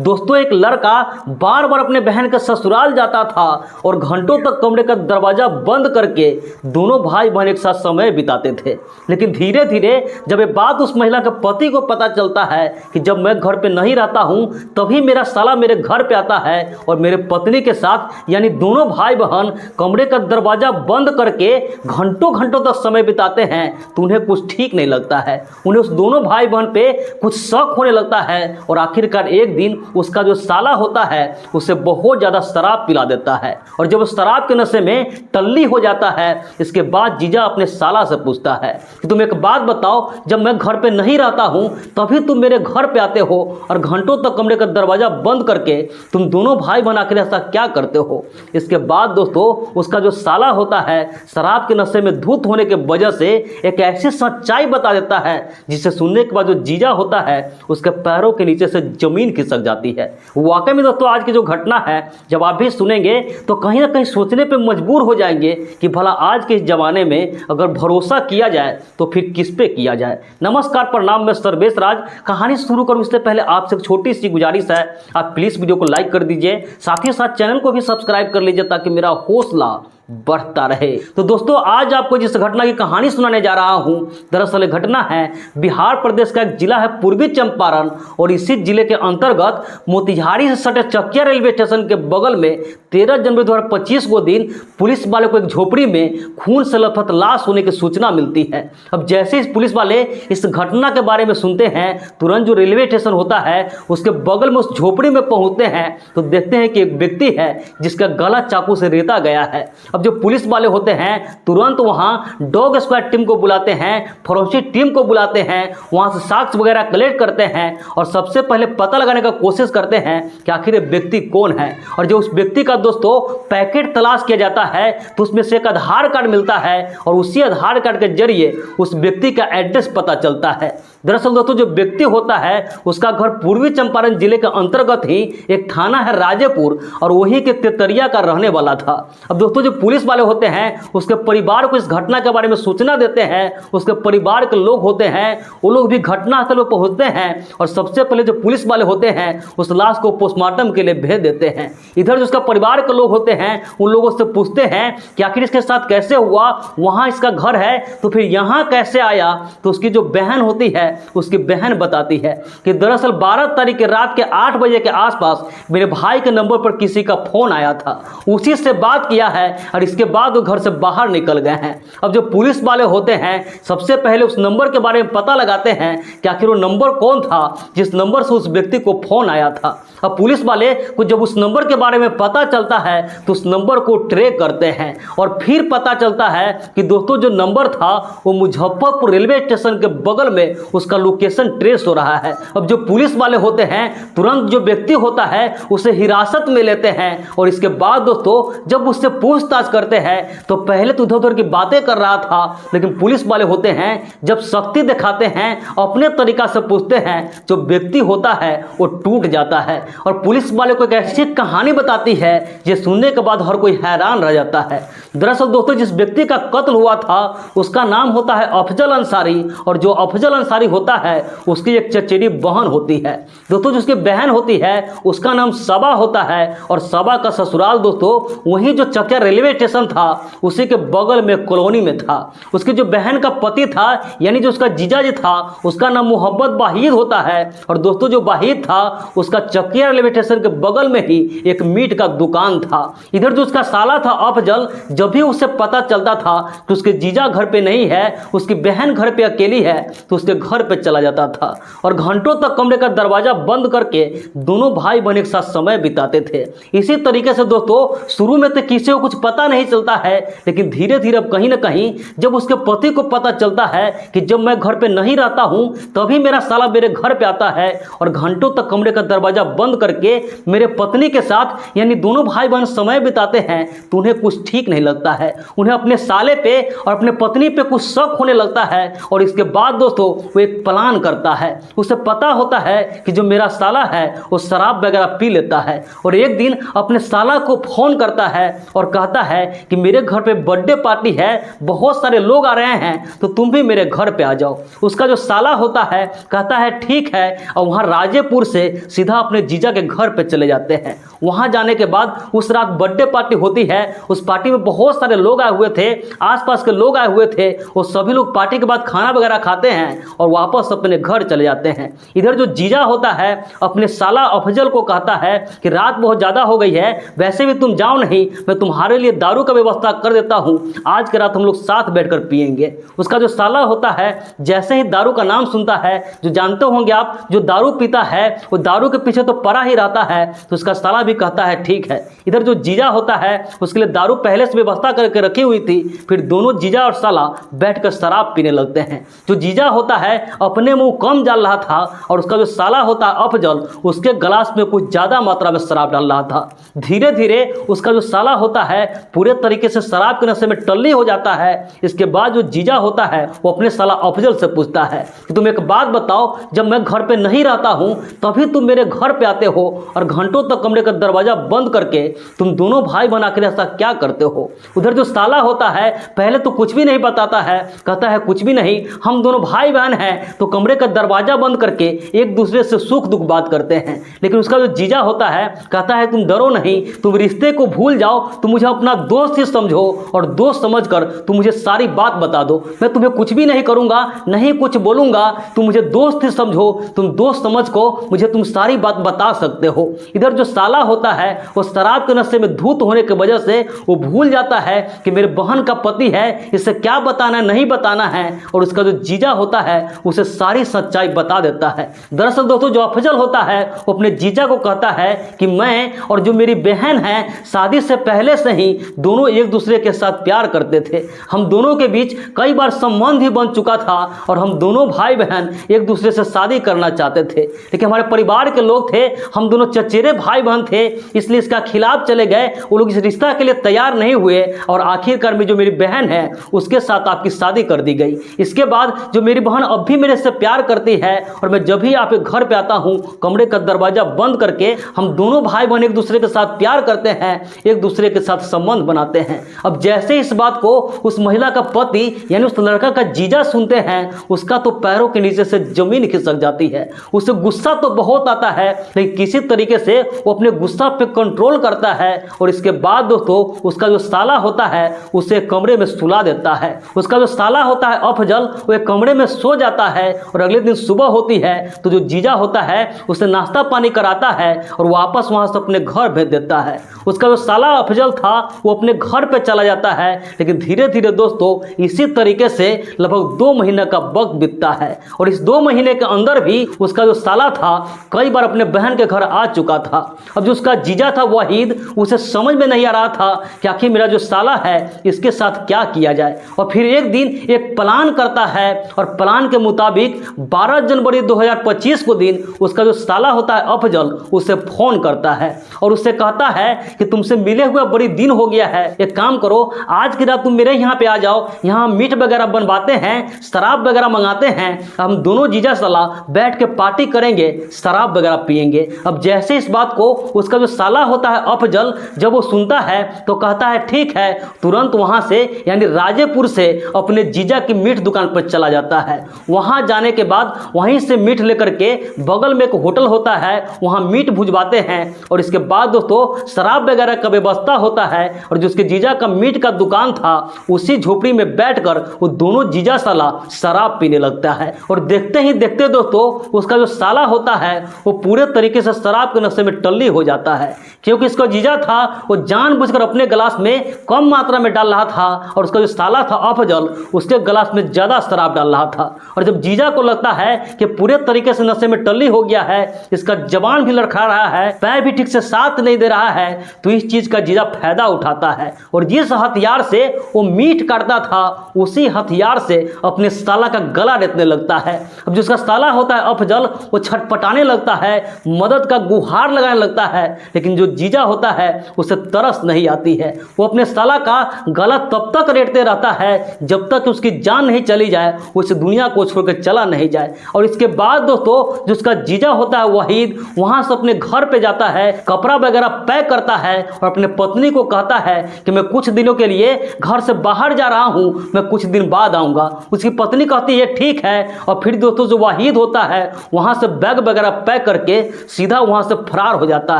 दोस्तों एक लड़का बार बार अपने बहन के ससुराल जाता था और घंटों तक कमरे का दरवाजा बंद करके दोनों भाई बहन एक साथ समय बिताते थे। लेकिन धीरे धीरे जब ये बात उस महिला के पति को पता चलता है कि जब मैं घर पे नहीं रहता हूँ तभी मेरा साला मेरे घर पे आता है और मेरे पत्नी के साथ यानी दोनों भाई बहन कमरे का दरवाजा बंद करके घंटों घंटों तक समय बिताते हैं, तो उन्हें कुछ ठीक नहीं लगता है। उन्हें उस दोनों भाई बहन पे कुछ शक होने लगता है और आखिरकार एक दिन उसका जो साला होता है उसे बहुत ज़्यादा शराब पिला देता है और जब उस शराब के नशे में टल्ली हो जाता है इसके बाद जीजा अपने साला से पूछता है कि तुम एक बात बताओ, जब मैं घर पे नहीं रहता हूँ तभी तुम मेरे घर पे आते हो और घंटों तक कमरे का दरवाजा बंद करके तुम दोनों भाई बहन आखिर ऐसा क्या करते हो। इसके बाद दोस्तों उसका जो साला होता है शराब के नशे में धुत होने के वजह से एक ऐसी सच्चाई बता देता है जिसे सुनने के बाद जो जीजा होता है उसके पैरों के नीचे से जमीन खिसक जाती है। वाकई में दोस्तों आज की जो घटना है जब आप भी सुनेंगे तो कहीं ना कहीं सोचने पे मजबूर हो जाएंगे कि भला आज के इस जमाने में अगर भरोसा किया जाए तो फिर किस पे किया जाए। नमस्कार, प्रणाम, मैं सर्वेश राज। कहानी शुरू करूं इससे पहले आपसे एक छोटी सी गुजारिश है, आप प्लीज़ वीडियो को लाइक कर दीजिए, साथ ही साथ चैनल को भी सब्सक्राइब कर लीजिए ताकि मेरा हौसला बढ़ता रहे। तो दोस्तों आज आपको जिस घटना की कहानी सुनाने जा रहा हूं दरअसल घटना है बिहार प्रदेश का एक जिला है पूर्वी चंपारण और इसी जिले के अंतर्गत मोतिहारी से सटे चकिया रेलवे स्टेशन के बगल में 13 जनवरी 2025 को दिन पुलिस वाले को एक झोपड़ी में खून से लथपथ लाश होने की सूचना मिलती है। अब जैसे इस पुलिस वाले इस घटना के बारे में सुनते हैं तुरंत जो रेलवे स्टेशन होता है उसके बगल में उस झोपड़ी में पहुंचते हैं तो देखते हैं कि एक व्यक्ति है जिसका गला चाकू से रेता गया है। अब जो पुलिस वाले होते हैं तुरंत वहां डॉग स्क्वाड टीम को बुलाते हैं, फोरेंसिक टीम को बुलाते हैं, वहां से साक्ष्य वगैरह कलेक्ट करते हैं और सबसे पहले पता लगाने का कोशिश करते हैं कि आखिर ये व्यक्ति कौन है। और जो उस व्यक्ति का दोस्तों पैकेट तलाश किया जाता है तो उसमें से एक आधार कार्ड मिलता है और उसी आधार कार्ड के जरिए उस व्यक्ति का एड्रेस पता चलता है। दरअसल दोस्तों जो व्यक्ति होता है उसका घर पूर्वी चंपारण जिले के अंतर्गत ही एक थाना है राजेपुर और वहीं के तेतरिया का रहने वाला था। अब दोस्तों जो पुलिस वाले होते हैं उसके परिवार को इस घटना के बारे में सूचना देते हैं, उसके परिवार के लोग होते हैं वो लोग भी घटनास्थल पर पहुंचते हैं और सबसे पहले जो पुलिस वाले होते हैं उस लाश को पोस्टमार्टम के लिए भेज देते हैं। इधर जो उसका परिवार के लोग होते हैं उन लोगों से पूछते हैं कि आखिर इसके साथ कैसे हुआ, वहां इसका घर है तो फिर यहाँ कैसे आया। तो उसकी जो बहन होती है उसकी बहन बताती है कि दरअसल 12 तारीख की रात के 8 बजे के आसपास मेरे भाई के नंबर पर किसी का फोन आया था, उसी से बात किया है और इसके बाद वो घर से बाहर निकल गए हैं। अब जो पुलिस वाले होते हैं सबसे पहले उस नंबर के बारे में पता लगाते हैं कि आखिर वो नंबर कौन था जिस नंबर से उस व्यक्ति को फोन आया था। अब पुलिस वाले को जब उस नंबर के बारे में पता चलता है तो उस नंबर को ट्रैक करते हैं और फिर पता चलता है कि दोस्तों जो नंबर था वो मुजफ्फरपुर रेलवे स्टेशन के बगल में उसका लोकेशन ट्रेस हो रहा है। अब जो पुलिस वाले होते हैं तुरंत जो व्यक्ति होता है उसे हिरासत में लेते हैं और इसके बाद दोस्तों जब उससे पूछताछ करते हैं तो पहले तो उधर की बातें कर रहा था लेकिन पुलिस वाले होते हैं जब शक्ति दिखाते हैं अपने तरीका से पूछते हैं जो व्यक्ति होता है वो टूट जाता है और पुलिस वाले को एक ऐसी कहानी बताती है ये सुनने के बाद हर कोई हैरान रह जाता है। दरअसल दोस्तों जिस व्यक्ति का कत्ल हुआ था उसका नाम होता है अफजल अंसारी और जो अफजल अंसारी होता है उसकी एक चचेरी बहन होती है। दोस्तों जिसकी बहन होती है उसका नाम सबा होता है और सबा का ससुराल दोस्तों वहीं जो चकिया रेलवे स्टेशन था उसी के बगल में कॉलोनी में था। उसकी जो बहन का पति था यानी जो उसका जीजा जी था उसका नाम मोहम्मद वाहिद होता है और दोस्तों जो वाहिद था उसका चकिया रेलवे स्टेशन के बगल में ही एक मीट का दुकान था। इधर जो उसका साला था अफजल जब भी उसे पता चलता था कि उसके जीजा घर पे नहीं है, उसकी बहन घर पे अकेली है, तो उसके घर पे चला जाता था और घंटों तक कमरे का दरवाजा बंद करके दोनों भाई बहन एक साथ समय बिताते थे। इसी तरीके से दोस्तों शुरू में तो किसी को कुछ पता नहीं चलता है लेकिन धीरे धीरे अब कहीं ना कहीं जब उसके पति को पता चलता है कि जब मैं घर पे नहीं रहता हूं तभी मेरा साला मेरे घर पे आता है और घंटों तक कमरे का दरवाजा बंद करके मेरे पत्नी के साथ यानी दोनों भाई बहन समय बिताते हैं तो उन्हें कुछ ठीक नहीं लगता लगता है। उन्हें अपने साले पे और अपने पत्नी पे कुछ शक होने लगता है और इसके बाद दोस्तों वो एक प्लान करता है। उसे पता होता है कि जो मेरा साला है वो शराब वगैरह पी लेता है और एक दिन अपने साला को फोन करता है और कहता है कि मेरे घर पे बर्थडे पार्टी है, बहुत सारे लोग आ रहे हैं, तो तुम भी मेरे घर पे आ जाओ। उसका जो साला होता है कहता है ठीक है, और वहाँ राजेपुर से सीधा अपने जीजा के घर पे चले जाते हैं। वहाँ जाने के बाद उस रात बर्थडे पार्टी होती है। उस पार्टी में बहुत सारे लोग आए हुए थे, आसपास के लोग आए हुए थे। वो सभी लोग पार्टी के बाद खाना वगैरह खाते हैं और वापस अपने घर चले जाते हैं। इधर जो जीजा होता है अपने साला अफजल को कहता है कि रात बहुत ज़्यादा हो गई है, वैसे भी तुम जाओ नहीं, मैं तुम्हारे लिए दारू का व्यवस्था कर देता हूँ, आज की रात हम लोग साथ बैठकर पिएंगे। उसका जो साला होता है जैसे ही दारू का नाम सुनता है, जो जानते होंगे आप, जो दारू पीता है वो दारू के पीछे तो पड़ा ही रहता है, तो उसका साला भी कहता है ठीक है। इधर जो जीजा होता है उसके लिए दारू पहले से व्यवस्था करके रखी हुई थी। फिर दोनों जीजा और साला बैठकर शराब पीने लगते हैं। जो जीजा होता है अपने मुंह कम डाल रहा था और उसका जो साला होता है अफजल उसके गिलास में कुछ ज़्यादा मात्रा में शराब डाल रहा था। धीरे धीरे उसका जो साला होता है पूरे तरीके से शराब के नशे में टल्ली हो जाता है। इसके बाद जो जीजा होता है वो अपने साला अफजल से पूछता है कि तुम एक बात बताओ, जब मैं घर पे नहीं रहता हूँ तभी तुम मेरे घर पे आते हो और घंटों तक कमरे का दरवाजा बंद करके तुम दोनों भाई बना कर ऐसा क्या करते हो। उधर जो साला होता है पहले तो कुछ भी नहीं बताता है, कहता है कुछ भी नहीं, हम दोनों भाई बहन हैं तो कमरे का दरवाजा बंद करके एक दूसरे से सुख दुख बात करते हैं। लेकिन उसका जो जीजा होता है कहता है तुम डरो नहीं, तुम रिश्ते को भूल जाओ, तुम मुझे अपना दोस्त ही समझो और दोस्त समझकर तुम मुझे सारी बात बता दो, मैं तुम्हें कुछ भी नहीं करूंगा, नहीं कुछ बोलूंगा, तुम मुझे दोस्त ही समझो, तुम दोस्त समझ को मुझे तुम सारी बात बता सकते हो। इधर जो साला होता है वो शराब के नशे में धूत होने की वजह से वो भूल जाता है कि मेरे बहन का पति है, इसे क्या बताना नहीं बताना है, और उसका जो जीजा होता है उसे सारी सच्चाई बता देता है। दरअसल दोस्तों जो अफजल होता है वो अपने जीजा को कहता है कि मैं और जो मेरी बहन है शादी से पहले से ही दोनों एक दूसरे के साथ प्यार करते थे, हम दोनों के बीच कई बार संबंध ही बन चुका था और हम दोनों भाई बहन एक दूसरे से शादी करना चाहते थे, लेकिन हमारे परिवार के लोग थे, हम दोनों चचेरे भाई बहन थे, इसलिए इसका खिलाफ चले गए, वो लोग इस रिश्ता के लिए तैयार नहीं हुए और आखिरकार में जो मेरी बहन है उसके साथ आपकी शादी कर दी गई। इसके बाद जो मेरी बहन अब भी मेरे से प्यार करती है और मैं जब भी आपके घर पे आता हूँ कमरे का दरवाजा बंद करके हम दोनों भाई बहन एक दूसरे के साथ प्यार करते हैं, एक दूसरे के साथ संबंध बनाते हैं। अब जैसे इस बात को उस महिला का पति यानी उस लड़का का जीजा सुनते हैं उसका तो पैरों के नीचे से जमीन खिसक जाती है। उसे गुस्सा तो बहुत आता है लेकिन किसी तरीके से वो अपने गुस्सा पे कंट्रोल करता है और इसके बाद दोस्तों उसका जो साला होता है उसे कमरे में सुला देता है। उसका जो साला होता है अफजल वो एक कमरे में सो जाता है और अगले दिन सुबह होती है तो जो जीजा होता है उसे नाश्ता पानी कराता है और वापस वहां से अपने घर भेज देता है। उसका जो साला अफजल था वो अपने घर पे चला जाता है, लेकिन धीरे धीरे दोस्तों इसी तरीके से लगभग 2 महीने का वक्त बीतता है और इस 2 महीने के अंदर भी उसका जो साला था कई बार अपने बहन के घर आ चुका था। अब जो उसका जीजा था वहीद उसे समझ में नहीं आ रहा था कि आखिर मेरा जो साला है इसके साथ क्या किया जाए, और फिर एक दिन एक प्लान करता है और प्लान के मुताबिक 12 जनवरी 2025 को दिन उसका जो साला होता है अफजल उसे फोन करता है और उससे कहता है कि तुमसे मिले हुए बड़ी दिन हो गया है, एक काम करो आज की रात तुम मेरे यहाँ पे आ जाओ, यहाँ मीट वगैरह बनवाते हैं, शराब वगैरह मंगाते हैं, हम दोनों जीजा साला बैठ के पार्टी करेंगे, शराब वगैरह पिएंगे। अब जैसे इस बात को उसका जो साला होता है अफजल जब वो सुनता है तो कहता है ठीक है, तुरंत वहां से यानी राजेपुर से अपने जीजा की मीट दुकान पर चला जाता है। वहां जाने के बाद वहीं से मीट लेकर के बगल में एक होटल होता है वहां मीट भुजवाते हैं और इसके बाद दोस्तों शराब वगैरह का व्यवस्था होता है और जो उसके जीजा का मीट का दुकान था उसी झोपड़ी में बैठकर वो दोनों जीजा साला शराब पीने लगता है और देखते ही देखते दोस्तों उसका जो साला होता है वो पूरे तरीके से शराब के नशे में टल्ली हो जाता है, क्योंकि इसका जीजा था वो जानबूझकर अपने गिलास में कम मात्रा में डाल रहा था और उसका जो साला था अफजल उसके गिलास में ज़्यादा शराब डाल रहा था। और जब जीजा को लगता है कि पूरे तरीके से नशे में टल्ली हो गया है, इसका जबान भी लड़खड़ा रहा है, पैर भी ठीक से साथ नहीं दे रहा है, तो इस चीज़ का जीजा फायदा उठाता है और जिस हथियार से वो मीट काटता था उसी हथियार से अपने साला का गला रेतने लगता है। अब जिसका साला होता है अफजल वो छटपटाने लगता है, मदद का गुहार लगाने लगता है, लेकिन जो जीजा होता है उसे तरस नहीं आती है। वो अपने अपने साला का गला तब तक रेटते रहता है जब तक उसकी जान नहीं चली जाए, वो इस दुनिया को छोड़कर चला नहीं जाए। और इसके बाद दोस्तों जो उसका जीजा होता है वहीद, वहां से अपने घर पे जाता है, कपड़ा वगैरह पैक करता है और अपने पत्नी को कहता है कि मैं कुछ दिनों के लिए घर से बाहर जा रहा हूं, मैं कुछ दिन बाद आऊंगा। उसकी पत्नी कहती है ठीक है, और फिर दोस्तों जो वाहिद होता है वहां से बैग वगैरह पैक करके सीधा वहां से फरार हो जाता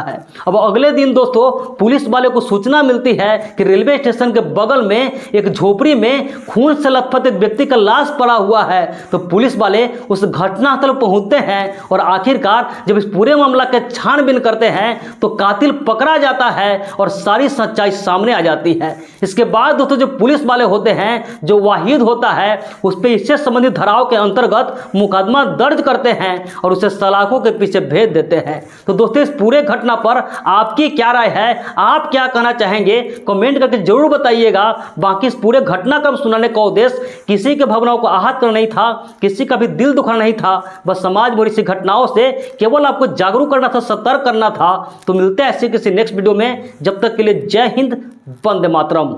है। अब अगले दिन दोस्तों पुलिस वाले को सूचना मिलती है कि रेलवे स्टेशन के बगल में एक झोपड़ी में खून से लथपथ एक व्यक्ति का लाश पड़ा हुआ है। तो पुलिस वाले उस घटनास्थल पहुंचते हैं और आखिरकार जब इस पूरे मामला के छानबीन करते हैं तो कातिल पकड़ा जाता है और सारी सच्चाई सामने आ जाती है। इसके बाद दोस्तों जो पुलिस वाले होते हैं, जो वाहिद होता है, उस पर इससे संबंधित धाराओं के अंतर्गत मुकदमा दर्ज करते हैं और उसे सलाखों के पीछे भेज देते हैं। तो दोस्तों इस पूरे घटना पर आपकी क्या राय है, आप क्या कहना चाहेंगे, कमेंट करके जरूर बताइएगा। बाकी इस पूरे घटना का सुनाने का उद्देश्य किसी के भावनाओं को आहत करना नहीं था, किसी का भी दिल दुखाना नहीं था, बस समाज में ऐसी घटनाओं से केवल आपको जागरूक करना था, सतर्क करना था। तो मिलते हैं ऐसे किसी नेक्स्ट वीडियो में, जब तक के लिए जय हिंद, वंदे मातरम।